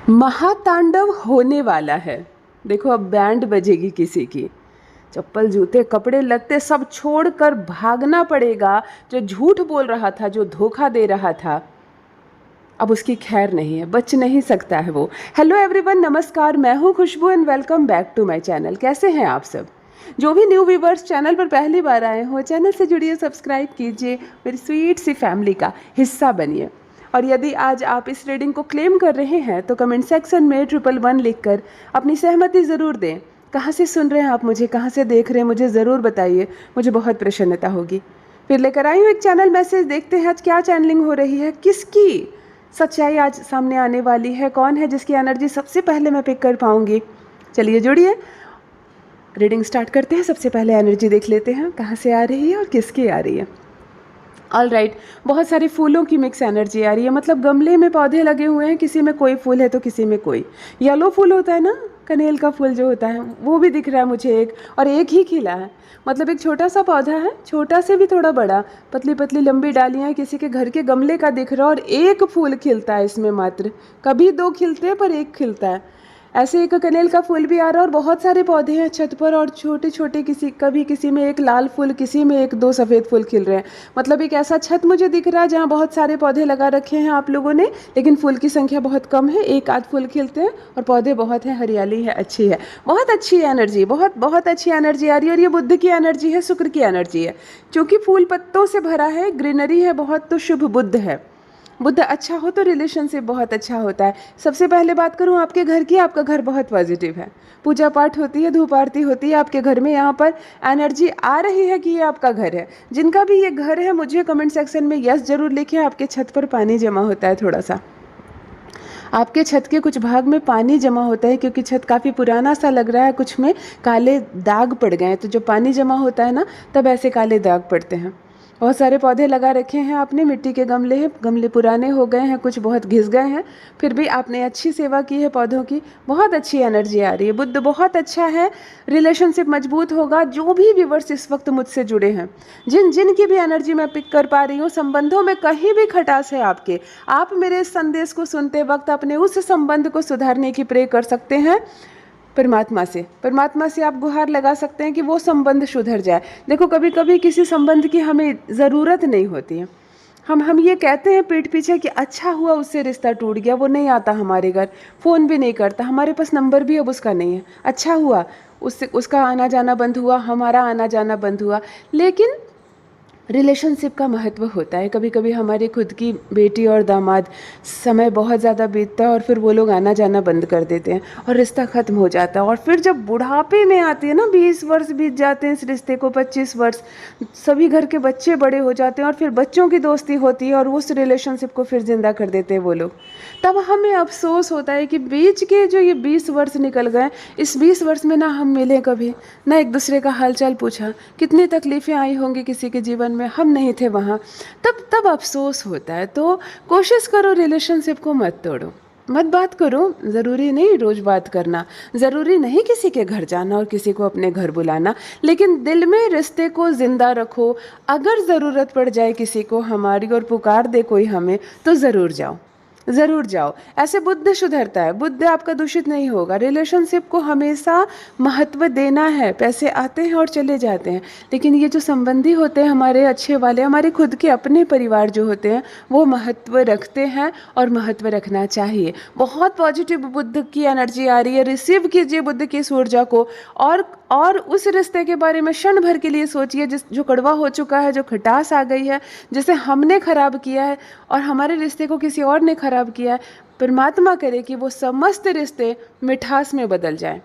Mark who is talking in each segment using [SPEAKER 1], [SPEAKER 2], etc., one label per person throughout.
[SPEAKER 1] महातांडव होने वाला है। देखो अब बैंड बजेगी किसी की। चप्पल जूते कपड़े लत्ते सब छोड़कर भागना पड़ेगा। जो झूठ बोल रहा था, जो धोखा दे रहा था, अब उसकी खैर नहीं है, बच नहीं सकता है वो। हेलो एवरीवन, नमस्कार, मैं हूँ Khushboo and welcome back to my channel. कैसे हैं आप सब? जो भी न्यू व्यूवर्स चैनल पर पहली बार आए हो, चैनल से जुड़िए, सब्सक्राइब कीजिए, मेरी स्वीट सी फैमिली का हिस्सा बनिए। और यदि आज आप इस रीडिंग को क्लेम कर रहे हैं तो कमेंट सेक्शन में 111 लिखकर अपनी सहमति ज़रूर दें। कहाँ से सुन रहे हैं आप मुझे, कहाँ से देख रहे हैं, मुझे ज़रूर बताइए, मुझे बहुत प्रसन्नता होगी। फिर लेकर आई हूँ एक चैनल मैसेज, देखते हैं आज क्या चैनलिंग हो रही है, किसकी सच्चाई आज सामने आने वाली है, कौन है जिसकी एनर्जी सबसे पहले मैं पिक कर पाऊंगी। चलिए जुड़िए, रीडिंग स्टार्ट करते हैं। सबसे पहले एनर्जी देख लेते हैं कहाँ से आ रही है और किसकी आ रही है। ऑल राइट, बहुत सारे फूलों की मिक्स एनर्जी आ रही है। मतलब गमले में पौधे लगे हुए हैं, किसी में कोई फूल है तो किसी में कोई। येलो फूल होता है ना, कनेल का फूल जो होता है, वो भी दिख रहा है मुझे एक, और एक ही खिला है। मतलब एक छोटा सा पौधा है, छोटा से भी थोड़ा बड़ा, पतली पतली लंबी डालियाँ किसी के घर के गमले का दिख रहा है, और एक फूल खिलता है इसमें मात्र। कभी दो खिलते हैं पर एक खिलता है। ऐसे एक कनेल का फूल भी आ रहा है, और बहुत सारे पौधे हैं छत पर, और छोटे छोटे, कभी किसी में एक लाल फूल, किसी में एक दो सफ़ेद फूल खिल रहे हैं। मतलब एक ऐसा छत मुझे दिख रहा है जहाँ बहुत सारे पौधे लगा रखे हैं आप लोगों ने, लेकिन फूल की संख्या बहुत कम है, एक आध फूल खिलते हैं और पौधे बहुत हैं, हरियाली है, अच्छी है, बहुत अच्छी एनर्जी, बहुत बहुत अच्छी एनर्जी आ रही है। और ये बुध की एनर्जी है, शुक्र की एनर्जी है। क्योंकि फूल पत्तों से भरा है, ग्रीनरी है बहुत, तो शुभ बुध है। बुध अच्छा हो तो रिलेशनशिप बहुत अच्छा होता है। सबसे पहले बात करूं आपके घर की, आपका घर बहुत पॉजिटिव है, पूजा पाठ होती है, धूप आरती होती है आपके घर में। यहाँ पर एनर्जी आ रही है कि ये आपका घर है। जिनका भी ये घर है, मुझे कमेंट सेक्शन में यस जरूर लिखें। आपके छत पर पानी जमा होता है, थोड़ा सा आपके छत के कुछ भाग में पानी जमा होता है, क्योंकि छत काफ़ी पुराना सा लग रहा है, कुछ में काले दाग पड़ गए हैं। तो जब पानी जमा होता है ना, तब ऐसे काले दाग पड़ते हैं। बहुत सारे पौधे लगा रखे हैं आपने, मिट्टी के गमले हैं, गमले पुराने हो गए हैं, कुछ बहुत घिस गए हैं, फिर भी आपने अच्छी सेवा की है पौधों की। बहुत अच्छी एनर्जी आ रही है, बुध बहुत अच्छा है, रिलेशनशिप मजबूत होगा। जो भी व्यूवर्स इस वक्त मुझसे जुड़े हैं, जिन जिन की भी एनर्जी मैं पिक कर पा रही हूँ, संबंधों में कहीं भी खटास है आपके, आप मेरे इस संदेश को सुनते वक्त अपने उस संबंध को सुधारने की प्रे कर सकते हैं। परमात्मा से आप गुहार लगा सकते हैं कि वो संबंध सुधर जाए। देखो, कभी कभी किसी संबंध की हमें ज़रूरत नहीं होती है। हम ये कहते हैं पीठ पीछे कि अच्छा हुआ उससे रिश्ता टूट गया, वो नहीं आता हमारे घर, फ़ोन भी नहीं करता, हमारे पास नंबर भी अब उसका नहीं है। अच्छा हुआ, उसका आना जाना बंद हुआ, हमारा आना जाना बंद हुआ। लेकिन रिलेशनशिप का महत्व होता है। कभी कभी हमारी खुद की बेटी और दामाद, समय बहुत ज़्यादा बीतता है और फिर वो लोग आना जाना बंद कर देते हैं और रिश्ता ख़त्म हो जाता है। और फिर जब बुढ़ापे में आती है ना, 20 वर्ष बीत जाते हैं इस रिश्ते को, 25 वर्ष, सभी घर के बच्चे बड़े हो जाते हैं और फिर बच्चों की दोस्ती होती है और उस रिलेशनशिप को फिर ज़िंदा कर देते हैं वो लोग। तब हमें अफसोस होता है कि बीच के जो ये 20 वर्ष निकल गए, इस 20 वर्ष में ना हम मिले कभी, ना एक दूसरे का हालचाल पूछा। कितनी तकलीफ़ें आई होंगी किसी के जीवन में, हम नहीं थे वहाँ, तब अफसोस होता है। तो कोशिश करो, रिलेशनशिप को मत तोड़ो, मत बात करो। ज़रूरी नहीं रोज़ बात करना, ज़रूरी नहीं किसी के घर जाना और किसी को अपने घर बुलाना, लेकिन दिल में रिश्ते को ज़िंदा रखो। अगर ज़रूरत पड़ जाए किसी को हमारी और पुकार दे कोई हमें, तो ज़रूर जाओ, ज़रूर जाओ। ऐसे बुद्ध सुधरता है, बुद्ध आपका दूषित नहीं होगा। रिलेशनशिप को हमेशा महत्व देना है। पैसे आते हैं और चले जाते हैं, लेकिन ये जो संबंधी होते हैं हमारे अच्छे वाले, हमारे खुद के अपने परिवार जो होते हैं, वो महत्व रखते हैं और महत्व रखना चाहिए। बहुत पॉजिटिव बुद्ध की एनर्जी आ रही है। रिसीव कीजिए बुद्ध की इस ऊर्जा को, और उस रिश्ते के बारे में क्षण भर के लिए सोचिए जो कड़वा हो चुका है, जो खटास आ गई है, जिसे हमने खराब किया है और हमारे रिश्ते को किसी और ने खराब किया है। परमात्मा करे कि वो समस्त रिश्ते मिठास में बदल जाए।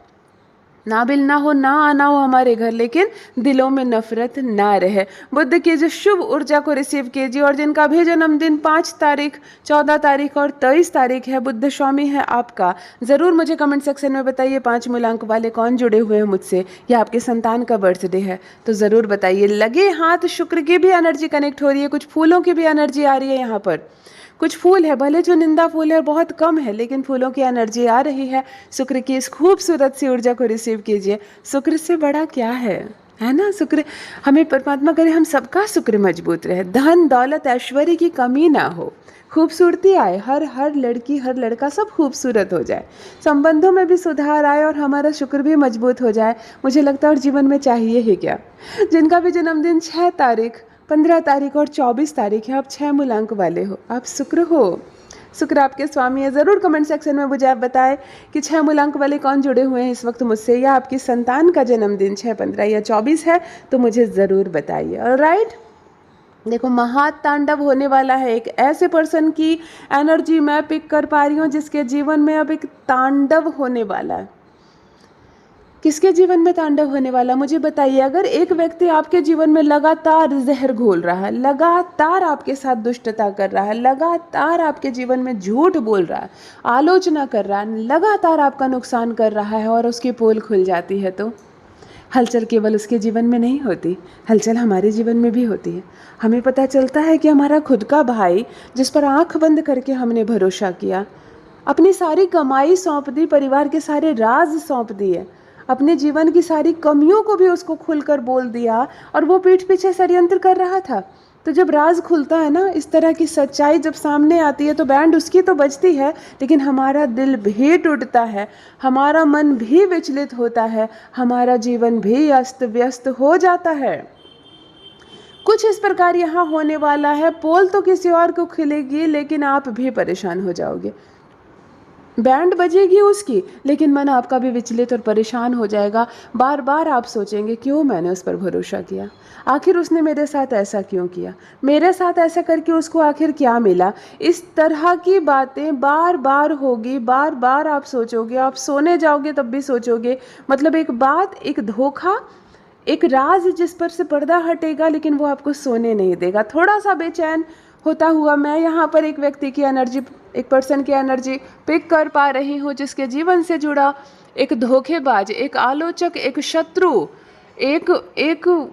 [SPEAKER 1] नाबिल ना हो, ना आना हो हमारे घर, लेकिन दिलों में नफरत ना रहे। बुद्ध की जो शुभ ऊर्जा को रिसीव कीजिए। और जिनका भी जन्मदिन 5 तारीख, 14 तारीख और 23 तारीख है, बुद्ध स्वामी है आपका, ज़रूर मुझे कमेंट सेक्शन में बताइए। 5 मूलांक वाले कौन जुड़े हुए हैं मुझसे, या आपके संतान का बर्थडे है तो ज़रूर बताइए। लगे हाथ शुक्र की भी एनर्जी कनेक्ट हो रही है, कुछ फूलों की भी एनर्जी आ रही है। यहाँ पर कुछ फूल है, भले जो निंदा फूल है बहुत कम है, लेकिन फूलों की एनर्जी आ रही है। शुक्र की इस खूबसूरत सी ऊर्जा को रिसीव कीजिए। शुक्र से बड़ा क्या है है ना। शुक्र, हमें परमात्मा करे हम सबका शुक्र मजबूत रहे, धन दौलत ऐश्वर्य की कमी ना हो, खूबसूरती आए, हर लड़की हर लड़का सब खूबसूरत हो जाए, संबंधों में भी सुधार आए और हमारा शुक्र भी मजबूत हो जाए। मुझे लगता है और जीवन में चाहिए ही क्या। जिनका भी जन्मदिन 6 तारीख, 15 तारीख और 24 तारीख है, आप 6 मूलांक वाले हो, आप शुक्र हो, शुक्र आपके स्वामी है। ज़रूर कमेंट सेक्शन में मुझे आप बताएं कि 6 मूलांक वाले कौन जुड़े हुए हैं इस वक्त मुझसे, या आपकी संतान का जन्मदिन 6, 15 या 24 है तो मुझे ज़रूर बताइए। ऑलराइट, देखो महातांडव होने वाला है। एक ऐसे पर्सन की एनर्जी मैं पिक कर पा रही हूँ जिसके जीवन में अब एक तांडव होने वाला है। किसके जीवन में तांडव होने वाला, मुझे बताइए। अगर एक व्यक्ति आपके जीवन में लगातार जहर घोल रहा है, लगातार आपके साथ दुष्टता कर रहा है, लगातार आपके जीवन में झूठ बोल रहा है, आलोचना कर रहा है, लगातार आपका नुकसान कर रहा है और उसकी पोल खुल जाती है, तो हलचल केवल उसके जीवन में नहीं होती, हलचल हमारे जीवन में भी होती है। हमें पता चलता है कि हमारा खुद का भाई, जिस पर आंख बंद करके हमने भरोसा किया, अपनी सारी कमाई सौंप दी, परिवार के सारे राज सौंप दिए, अपने जीवन की सारी कमियों को भी उसको खुलकर बोल दिया, और वो पीठ पीछे षड्यंत्र कर रहा था। तो जब राज खुलता है ना, इस तरह की सच्चाई जब सामने आती है, तो बैंड उसकी तो बजती है, लेकिन हमारा दिल भी टूटता है, हमारा मन भी विचलित होता है, हमारा जीवन भी अस्त व्यस्त हो जाता है। कुछ इस प्रकार यहाँ होने वाला है। पोल तो किसी और को खिलेगी, लेकिन आप भी परेशान हो जाओगे। बैंड बजेगी उसकी, लेकिन मन आपका भी विचलित और परेशान हो जाएगा। बार बार आप सोचेंगे, क्यों मैंने उस पर भरोसा किया, आखिर उसने मेरे साथ ऐसा क्यों किया, मेरे साथ ऐसा करके उसको आखिर क्या मिला। इस तरह की बातें बार बार होगी, बार बार आप सोचोगे, आप सोने जाओगे तब भी सोचोगे। मतलब एक बात, एक धोखा, एक राज जिस पर से पर्दा हटेगा, लेकिन वो आपको सोने नहीं देगा। थोड़ा सा बेचैन होता हुआ मैं यहाँ पर एक व्यक्ति की एनर्जी, एक पर्सन की एनर्जी पिक कर पा रही हूँ, जिसके जीवन से जुड़ा एक धोखेबाज, एक आलोचक, एक शत्रु, एक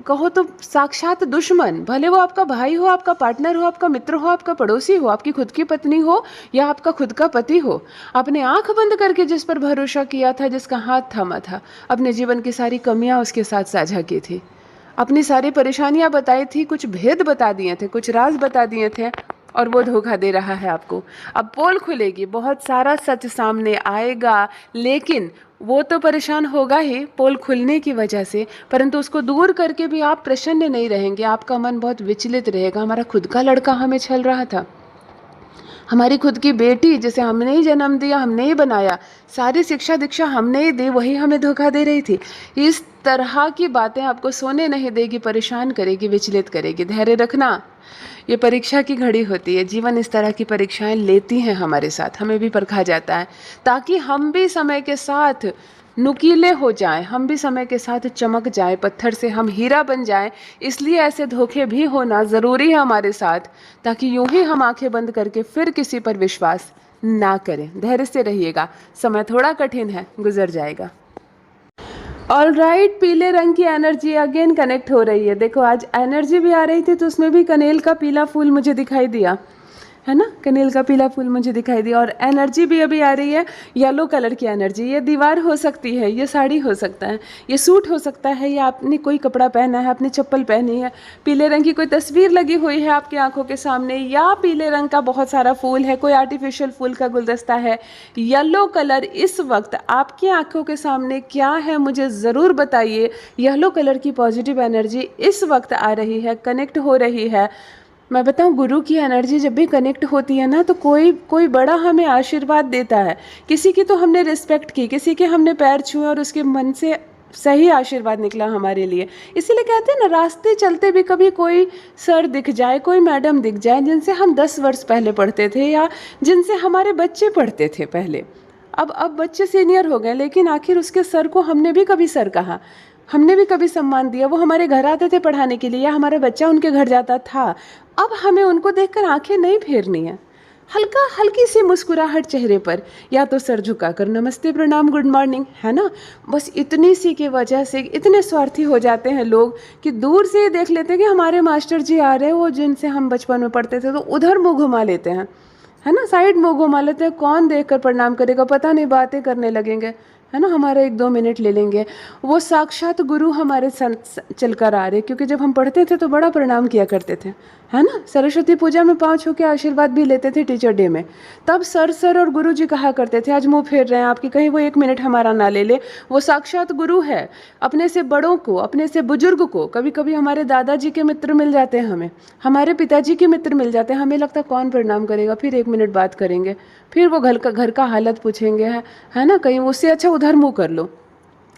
[SPEAKER 1] कहो तो साक्षात दुश्मन, भले वो आपका भाई हो, आपका पार्टनर हो, आपका मित्र हो, आपका पड़ोसी हो, आपकी खुद की पत्नी हो या आपका खुद का पति हो, आपने आंख बंद करके जिस पर भरोसा किया था, जिसका हाथ थामा था, अपने जीवन की सारी कमियां उसके साथ साझा की थी, अपनी सारी परेशानियां बताई थी, कुछ भेद बता दिए थे, कुछ राज बता दिए थे, और वो धोखा दे रहा है आपको। अब पोल खुलेगी, बहुत सारा सच सामने आएगा, लेकिन वो तो परेशान होगा ही पोल खुलने की वजह से, परंतु उसको दूर करके भी आप प्रसन्न नहीं रहेंगे, आपका मन बहुत विचलित रहेगा। हमारा खुद का लड़का हमें छल रहा था, हमारी खुद की बेटी जिसे हमने ही जन्म दिया, हमने ही बनाया, सारी शिक्षा दीक्षा हमने ही दी, वही हमें धोखा दे रही थी। इस तरह की बातें आपको सोने नहीं देगी, परेशान करेगी, विचलित करेगी। धैर्य रखना, ये परीक्षा की घड़ी होती है। जीवन इस तरह की परीक्षाएं लेती हैं हमारे साथ, हमें भी परखा जाता है, ताकि हम भी समय के साथ नुकीले हो जाएं, हम भी समय के साथ चमक जाएं, पत्थर से हम हीरा बन जाएं। इसलिए ऐसे धोखे भी होना ज़रूरी है हमारे साथ, ताकि यूं ही हम आंखें बंद करके फिर किसी पर विश्वास ना करें। धैर्य से रहिएगा, समय थोड़ा कठिन है, गुजर जाएगा। ऑलराइट, पीले रंग की एनर्जी अगेन कनेक्ट हो रही है। देखो आज एनर्जी भी आ रही थी, तो उसमें भी कनेल का पीला फूल मुझे दिखाई दिया, है ना, कनेल का पीला फूल मुझे दिखाई दिया। और एनर्जी भी अभी आ रही है येलो कलर की एनर्जी। ये दीवार हो सकती है, ये साड़ी हो सकता है, ये सूट हो सकता है, या आपने कोई कपड़ा पहना है, आपने चप्पल पहनी है, पीले रंग की कोई तस्वीर लगी हुई है आपकी आंखों के सामने, या पीले रंग का बहुत सारा फूल है, कोई आर्टिफिशियल फूल का गुलदस्ता है। येलो कलर इस वक्त आपकी आंखों के सामने क्या है, मुझे ज़रूर बताइए। येलो कलर की पॉजिटिव एनर्जी इस वक्त आ रही है, कनेक्ट हो रही है। मैं बताऊं, गुरु की एनर्जी जब भी कनेक्ट होती है ना, तो कोई बड़ा हमें आशीर्वाद देता है। किसी की तो हमने रिस्पेक्ट की, किसी के हमने पैर छुए और उसके मन से सही आशीर्वाद निकला हमारे लिए। इसीलिए कहते हैं ना, रास्ते चलते भी कभी कोई सर दिख जाए, कोई मैडम दिख जाए, जिनसे हम 10 वर्ष पहले पढ़ते थे, या जिनसे हमारे बच्चे पढ़ते थे पहले। अब बच्चे सीनियर हो गए, लेकिन आखिर उसके सर को हमने भी कभी सर कहा, हमने भी कभी सम्मान दिया। वो हमारे घर आते थे पढ़ाने के लिए, या हमारा बच्चा उनके घर जाता था। अब हमें उनको देखकर आंखें नहीं फेरनी है, हल्की सी मुस्कुराहट चेहरे पर, या तो सर झुकाकर नमस्ते प्रणाम गुड मॉर्निंग, है ना। बस इतनी सी की वजह से इतने स्वार्थी हो जाते हैं लोग कि दूर से ही देख लेते हैं कि हमारे मास्टर जी आ रहे हैं, वो जिनसे हम बचपन में पढ़ते थे, तो उधर मुँह घुमा लेते हैं, है ना, साइड मुँह घुमा लेते हैं। कौन देखकर प्रणाम करेगा, पता नहीं बातें करने लगेंगे, है ना, हमारा 1-2 मिनट ले लेंगे। वो साक्षात गुरु हमारे संग चल कर आ रहे, क्योंकि जब हम पढ़ते थे तो बड़ा प्रणाम किया करते थे, है ना। सरस्वती पूजा में पाँव छू के आशीर्वाद भी लेते थे टीचर डे में। तब सर और गुरु जी कहा करते थे आज मुँह फेर रहे हैं आपकी, कहीं वो 1 मिनट हमारा ना ले ले। वो साक्षात गुरु है। अपने से बड़ों को, अपने से बुजुर्ग को, कभी कभी हमारे दादाजी के मित्र मिल जाते हैं हमें, हमारे पिताजी के मित्र मिल जाते हैं, हमें लगता है कौन प्रणाम करेगा, फिर 1 मिनट बात करेंगे, फिर वो घर का हालत पूछेंगे, है ना, कहीं उससे अच्छा उधर मुँह कर लो।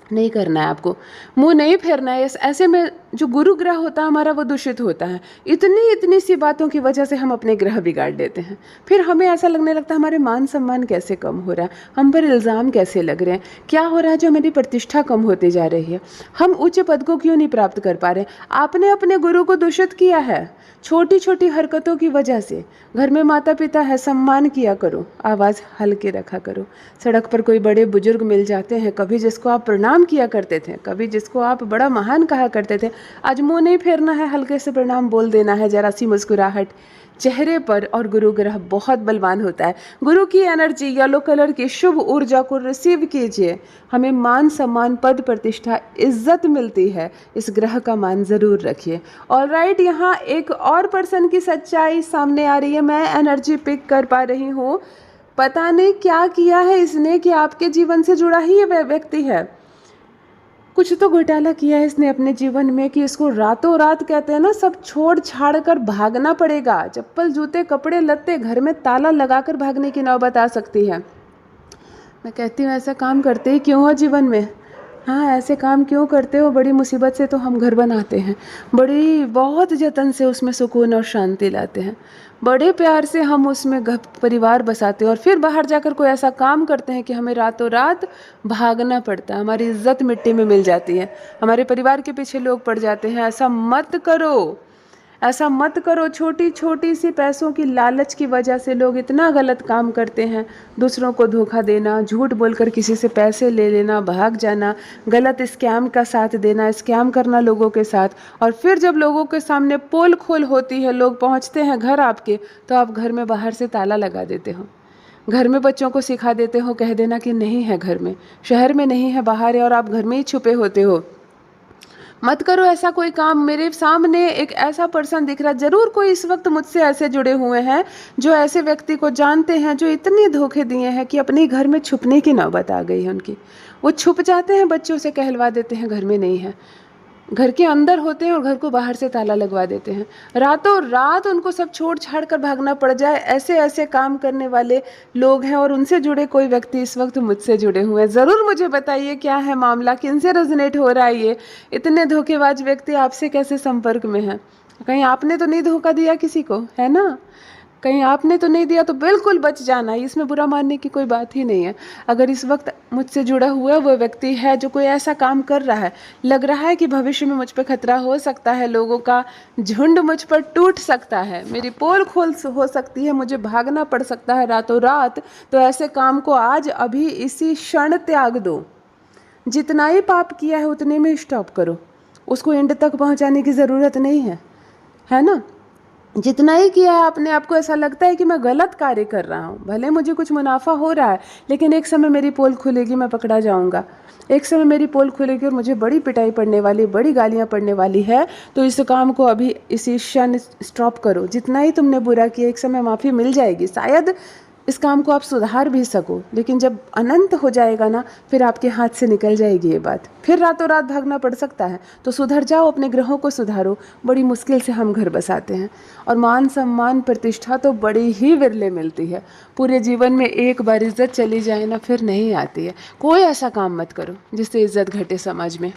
[SPEAKER 1] नहीं करना है आपको, मुंह नहीं फेरना है। ऐसे में जो गुरु ग्रह होता है हमारा वो दूषित होता है। इतनी सी बातों की वजह से हम अपने ग्रह बिगाड़ देते हैं। फिर हमें ऐसा लगने लगता है हमारे मान सम्मान कैसे कम हो रहा है, हम पर इल्ज़ाम कैसे लग रहे हैं, क्या हो रहा है जो हमारी प्रतिष्ठा कम होती जा रही है, हम उच्च पद को क्यों नहीं प्राप्त कर पा रहे। आपने अपने गुरु को दूषित किया है छोटी छोटी हरकतों की वजह से। घर में माता पिता है, सम्मान किया करो, आवाज़ हल्के रखा करो। सड़क पर कोई बड़े बुजुर्ग मिल जाते हैं, कभी जिसको आप प्रणाम किया करते थे, कभी जिसको आप बड़ा महान कहा करते थे, आज मुंह नहीं फेरना है, हल्के से प्रणाम बोल देना है, जरा सी मुस्कुराहट चेहरे पर। और गुरु ग्रह बहुत बलवान होता है। गुरु की एनर्जी, येलो कलर की शुभ ऊर्जा को रिसीव कीजिए, हमें मान सम्मान, पद प्रतिष्ठा, इज्जत मिलती है। इस ग्रह का मान ज़रूर रखिए। ऑलराइट, यहाँ एक और पर्सन की सच्चाई सामने आ रही है, मैं एनर्जी पिक कर पा रही हूँ। पता नहीं क्या किया है इसने कि आपके जीवन से जुड़ा ही ये व्यक्ति है। कुछ तो घोटाला किया है इसने अपने जीवन में कि इसको रातों रात, कहते हैं ना, सब छोड़ छाड़ कर भागना पड़ेगा। चप्पल जूते कपड़े लत्ते घर में ताला लगाकर भागने की नौबत आ सकती है। मैं कहती हूँ ऐसा काम करते ही क्यों हो जीवन में, हाँ ऐसे काम क्यों करते हो। बड़ी मुसीबत से तो हम घर बनाते हैं, बहुत जतन से उसमें सुकून और शांति लाते हैं, बड़े प्यार से हम उसमें परिवार बसाते हैं, और फिर बाहर जाकर कोई ऐसा काम करते हैं कि हमें रातों रात भागना पड़ता है, हमारी इज्जत मिट्टी में मिल जाती है, हमारे परिवार के पीछे लोग पड़ जाते हैं। ऐसा मत करो, ऐसा मत करो। छोटी छोटी सी पैसों की लालच की वजह से लोग इतना गलत काम करते हैं। दूसरों को धोखा देना, झूठ बोलकर किसी से पैसे ले लेना, भाग जाना, गलत स्कैम का साथ देना, स्कैम करना लोगों के साथ। और फिर जब लोगों के सामने पोल खोल होती है, लोग पहुंचते हैं घर आपके, तो आप घर में बाहर से ताला लगा देते हो। घर में बच्चों को सिखा देते हो, कह देना कि नहीं है घर में, शहर में नहीं है, बाहर है, और आप घर में ही छुपे होते हो। मत करो ऐसा कोई काम। मेरे सामने एक ऐसा पर्सन दिख रहा है, जरूर कोई इस वक्त मुझसे ऐसे जुड़े हुए हैं जो ऐसे व्यक्ति को जानते हैं जो इतने धोखे दिए हैं कि अपने घर में छुपने की नौबत आ गई है उनकी। वो छुप जाते हैं, बच्चों से कहलवा देते हैं घर में नहीं है, घर के अंदर होते हैं और घर को बाहर से ताला लगवा देते हैं। रातों रात उनको सब छोड़ छाड़ कर भागना पड़ जाए, ऐसे ऐसे काम करने वाले लोग हैं। और उनसे जुड़े कोई व्यक्ति इस वक्त मुझसे जुड़े हुए हैं, ज़रूर मुझे बताइए क्या है मामला, किनसे रेजोनेट हो रहा है ये। इतने धोखेबाज व्यक्ति आपसे कैसे संपर्क में हैं? कहीं आपने तो नहीं धोखा दिया किसी को, है ना? कहीं आपने तो नहीं दिया, तो बिल्कुल बच जाना, इसमें बुरा मानने की कोई बात ही नहीं है। अगर इस वक्त मुझसे जुड़ा हुआ वो व्यक्ति है जो कोई ऐसा काम कर रहा है, लग रहा है कि भविष्य में मुझ पर खतरा हो सकता है, लोगों का झुंड मुझ पर टूट सकता है, मेरी पोल खोल हो सकती है, मुझे भागना पड़ सकता है रातों रात, तो ऐसे काम को आज अभी इसी क्षण त्याग दो। जितना ही पाप किया है उतने में स्टॉप करो, उसको एंड तक पहुंचाने की ज़रूरत नहीं है ना। जितना ही किया है आपने, आपको ऐसा लगता है कि मैं गलत कार्य कर रहा हूँ, भले मुझे कुछ मुनाफा हो रहा है, लेकिन एक समय मेरी पोल खुलेगी, मैं पकड़ा जाऊँगा, एक समय मेरी पोल खुलेगी और मुझे बड़ी पिटाई पड़ने वाली, बड़ी गालियाँ पड़ने वाली है। तो इस काम को अभी इसी क्षण स्टॉप करो। जितना ही तुमने बुरा किया, एक समय माफ़ी मिल जाएगी, शायद इस काम को आप सुधार भी सको, लेकिन जब अनंत हो जाएगा ना, फिर आपके हाथ से निकल जाएगी ये बात, फिर रातों रात भागना पड़ सकता है। तो सुधर जाओ, अपने ग्रहों को सुधारो। बड़ी मुश्किल से हम घर बसाते हैं, और मान सम्मान प्रतिष्ठा तो बड़ी ही विरले मिलती है। पूरे जीवन में एक बार इज्जत चली जाए ना, फिर नहीं आती है। कोई ऐसा काम मत करो जिससे इज्जत घटे समाज में।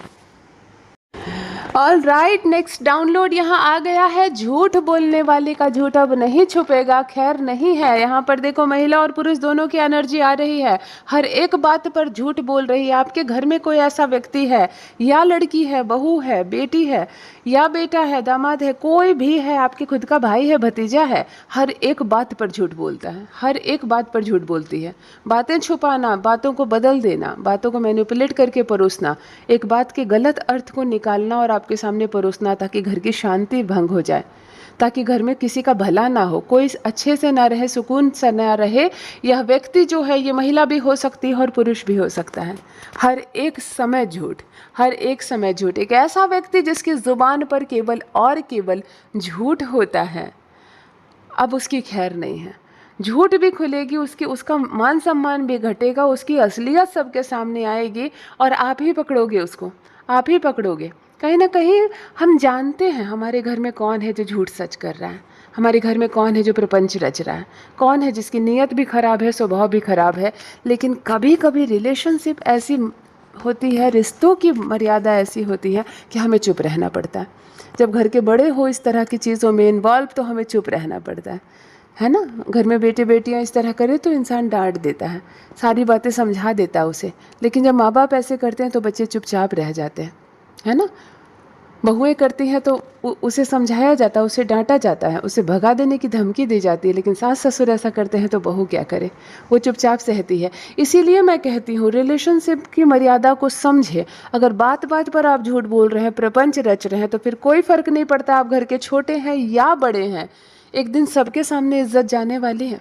[SPEAKER 1] ऑल राइट, नेक्स्ट डाउनलोड यहाँ आ गया है। झूठ बोलने वाले का झूठ अब नहीं छुपेगा, खैर नहीं है। यहाँ पर देखो, महिला और पुरुष दोनों की एनर्जी आ रही है, हर एक बात पर झूठ बोल रही है। आपके घर में कोई ऐसा व्यक्ति है, या लड़की है, बहू है, बेटी है, या बेटा है, दामाद है, कोई भी है, आपके खुद का भाई है, भतीजा है, हर एक बात पर झूठ बोलता है, हर एक बात पर झूठ बोलती है। बातें छुपाना, बातों को बदल देना, बातों को मैनिपुलेट करके परोसना, एक बात के गलत अर्थ को निकालना और आपके सामने परोसना ताकि घर की शांति भंग हो जाए, ताकि घर में किसी का भला ना हो, कोई अच्छे से ना रहे, सुकून से ना रहे। यह व्यक्ति जो है, ये महिला भी हो सकती है और पुरुष भी हो सकता है। हर एक समय झूठ, हर एक समय झूठ। एक ऐसा व्यक्ति जिसकी ज़ुबान पर केवल और केवल झूठ होता है, अब उसकी खैर नहीं है। झूठ भी खुलेगी, उसका मान सम्मान भी घटेगा, उसकी असलियत सबके सामने आएगी और आप ही पकड़ोगे उसको, आप ही पकड़ोगे। कहीं ना कहीं हम जानते हैं हमारे घर में कौन है जो झूठ सच कर रहा है, हमारे घर में कौन है जो प्रपंच रच रहा है, कौन है जिसकी नीयत भी खराब है, स्वभाव भी खराब है। लेकिन कभी कभी रिलेशनशिप ऐसी होती है, रिश्तों की मर्यादा ऐसी होती है कि हमें चुप रहना पड़ता है। जब घर के बड़े हो इस तरह की चीज़ों में इन्वॉल्व, तो हमें चुप रहना पड़ता है ना। घर में बेटे बेटियां इस तरह करे तो इंसान डांट देता है, सारी बातें समझा देता है उसे। लेकिन जब माँ बाप ऐसे करते हैं तो बच्चे चुपचाप रह जाते हैं, है ना। बहुएं करती हैं तो उसे समझाया जाता है, उसे डांटा जाता है, उसे भगा देने की धमकी दी जाती है। लेकिन सास ससुर ऐसा करते हैं तो बहू क्या करे, वो चुपचाप सहती है। इसीलिए मैं कहती हूँ रिलेशनशिप की मर्यादा को समझे। अगर बात बात पर आप झूठ बोल रहे हैं, प्रपंच रच रहे हैं, तो फिर कोई फ़र्क नहीं पड़ता आप घर के छोटे हैं या बड़े हैं। एक दिन सबके सामने इज्जत जाने वाली है,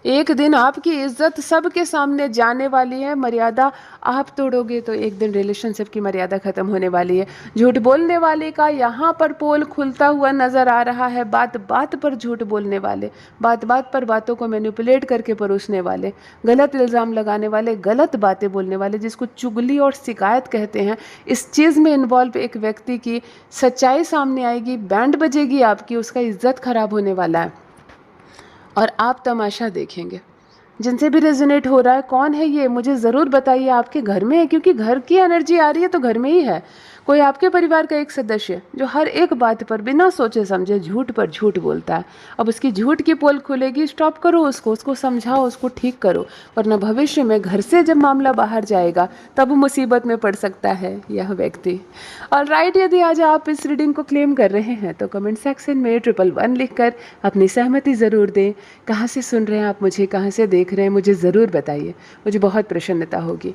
[SPEAKER 1] एक दिन आपकी इज्जत सबके सामने जाने वाली है। मर्यादा आप तोड़ोगे तो एक दिन रिलेशनशिप की मर्यादा ख़त्म होने वाली है। झूठ बोलने वाले का यहाँ पर पोल खुलता हुआ नज़र आ रहा है। बात बात पर झूठ बोलने वाले, बात बात पर बातों को मैनिपुलेट करके परोसने वाले, गलत इल्ज़ाम लगाने वाले, गलत बातें बोलने वाले, जिसको चुगली और शिकायत कहते हैं, इस चीज़ में इन्वॉल्व एक व्यक्ति की सच्चाई सामने आएगी, बैंड बजेगी आपकी, उसका इज्जत खराब होने वाला है और आप तमाशा देखेंगे। जिनसे भी रेजोनेट हो रहा है, कौन है ये मुझे ज़रूर बताइए। आपके घर में है, क्योंकि घर की एनर्जी आ रही है तो घर में ही है। कोई आपके परिवार का एक सदस्य जो हर एक बात पर बिना सोचे समझे झूठ पर झूठ बोलता है। अब उसकी झूठ की पोल खुलेगी, स्टॉप करो उसको समझाओ, उसको ठीक करो, वरना भविष्य में घर से जब मामला बाहर जाएगा तब मुसीबत में पड़ सकता है यह व्यक्ति। ऑलराइट, यदि आज आप इस रीडिंग को क्लेम कर रहे हैं तो कमेंट सेक्शन में 111 लिखकर अपनी सहमति ज़रूर दें। कहाँ से सुन रहे हैं आप मुझे, कहाँ से देख रहे हैं, मुझे ज़रूर बताइए, मुझे बहुत प्रसन्नता होगी।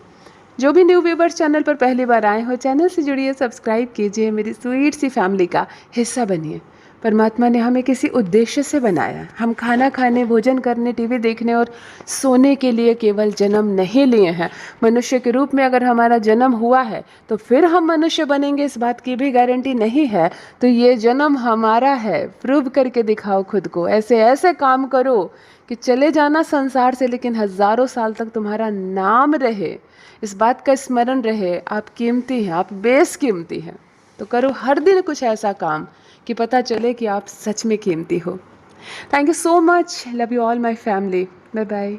[SPEAKER 1] जो भी न्यू व्यूवर्स चैनल पर पहली बार आए हो, चैनल से जुड़िए, सब्सक्राइब कीजिए, मेरी स्वीट सी फैमिली का हिस्सा बनिए। परमात्मा ने हमें किसी उद्देश्य से बनाया। हम खाना खाने, भोजन करने, टीवी देखने और सोने के लिए केवल जन्म नहीं लिए हैं। मनुष्य के रूप में अगर हमारा जन्म हुआ है तो फिर हम मनुष्य बनेंगे, इस बात की भी गारंटी नहीं है। तो ये जन्म हमारा है, प्रूव करके दिखाओ खुद को। ऐसे ऐसे काम करो कि चले जाना संसार से, लेकिन हज़ारों साल तक तुम्हारा नाम रहे, इस बात का स्मरण रहे। आप कीमती हैं, आप बेशकीमती हैं। तो करो हर दिन कुछ ऐसा काम कि पता चले कि आप सच में कीमती हो। Thank you so much, love you all my family, bye bye.